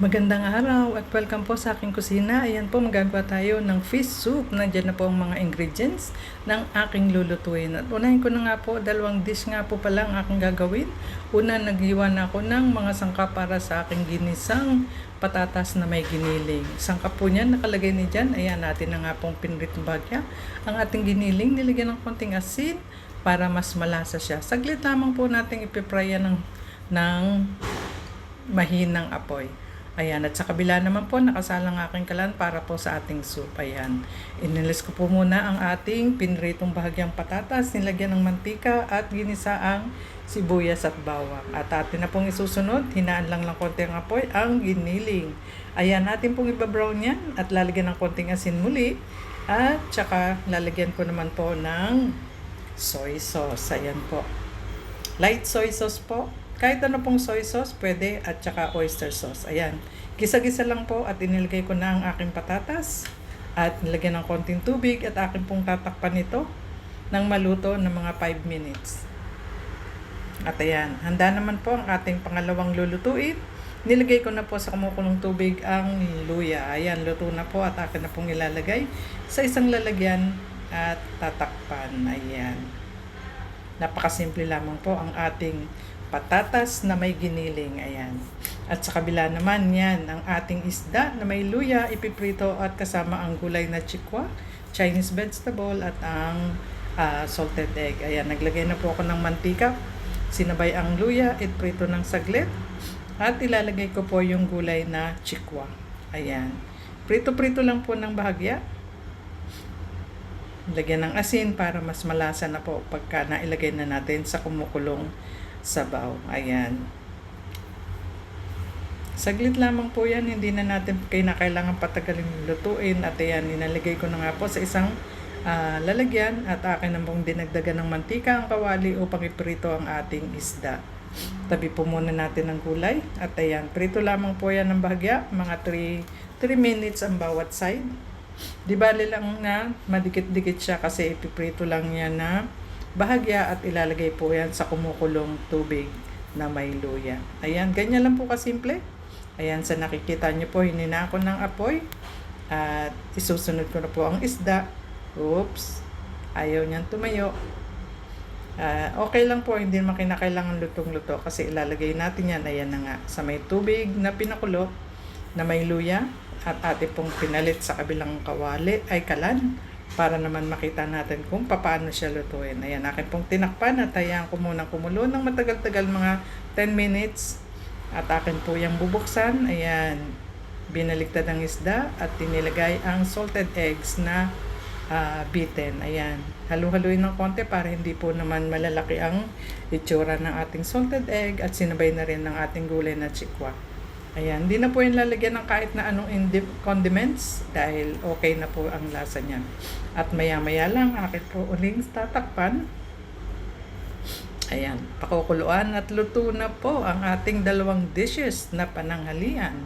Magandang araw at welcome po sa aking kusina. Ayan po, magagawa tayo ng fish soup. Nandiyan na po ang mga ingredients ng aking lulutuin. At unahin ko na nga po, dalawang dish nga po pala ang aking gagawin. Una, naghiwa na ako ng mga sangkap para sa aking ginisang patatas na may giniling. Sangkap po niyan, nakalagay ni dyan. Ayan, natin na nga pong pinritong bagya. Ang ating giniling, nilagyan ng konting asin para mas malasa siya. Saglit lamang po natin ipipry yan ng mahinang apoy. Ayan, at sa kabila naman po, nakasalang aking kalan para po sa ating soup. Ayan, inilis ko po muna ang ating pinritong bahagyang patatas, nilagyan ng mantika at ginisa ang sibuyas at bawang. At atin na pong isusunod, hinaan lang konti ang apoy, ang giniling. Ayan, natin pong ibabrown yan at lalagyan ng konting asin muli. At saka lalagyan ko naman po ng soy sauce. Ayan po. Light soy sauce po. Kahit ano pong soy sauce, pwede, at saka oyster sauce. Ayan. Gisa-gisa lang po at inilagay ko na ang aking patatas. At nilagyan ng konting tubig at akin pong tatakpan ito ng maluto ng mga 5 minutes. At ayan, handa naman po ang ating pangalawang lulutuin. Nilagay ko na po sa kumukulong tubig ang luya. Ayan, luto na po at akin na pong ilalagay sa isang lalagyan at tatakpan. Ayan. Napakasimple lamang po ang ating patatas na may giniling. Ayan. At sa kabila naman yan, ang ating isda na may luya, ipiprito at kasama ang gulay na chikwa, Chinese vegetable at ang salted egg. Ayan, naglagay na po ako ng mantika. Sinabay ang luya, iprito ng saglit. At ilalagay ko po yung gulay na chikwa. Ayan. Prito-prito lang po ng bahagya. Lagyan ng asin para mas malasa na po pagka nailagay na natin sa kumukulong sabaw. Ayan. Saglit lamang po yan. Hindi na natin kailangan patagalin lutuin. At ayan, inalagay ko na nga po sa isang lalagyan. At akin na pong dinagdagan ng mantika ang kawali upang iprito ang ating isda. Tabi po muna natin ang gulay. At ayan, prito lamang po yan ng bahagya. Mga 3 minutes ang bawat side. Di bali lang na madikit-dikit siya kasi ipiprito lang yan na bahagya at ilalagay po yan sa kumukulong tubig na may luya. Ayan, ganyan lang po kasimple. Ayan, sa nakikita nyo po, hinina ko ng apoy at isusunod ko na po ang isda. Oops, ayaw niyang tumayo. Okay lang po, hindi naman kinakailangan lutong-luto kasi ilalagay natin yan. Ayan na nga, sa may tubig na pinakulo na may luya at atin pong pinalit sa kabilang kawali ay kalan para naman makita natin kung paano siya lutuin. Ayan, akin pong tinakpan at hayaan ko munang kumulo ng matagal-tagal, mga 10 minutes. At akin po yung bubuksan. Ayan, binaliktad ang isda at tinilagay ang salted eggs na beaten. Ayan, halu-haluin ng konti para hindi po naman malalaki ang itsura ng ating salted egg at sinabay na rin ng ating gulay na chikwa. Ayan, hindi na po yung lalagyan ng kahit na anong condiments dahil okay na po ang lasa niya. At maya-maya lang, akin po uling tatakpan. Ayan, pakukuluan at luto na po ang ating dalawang dishes na pananghalian.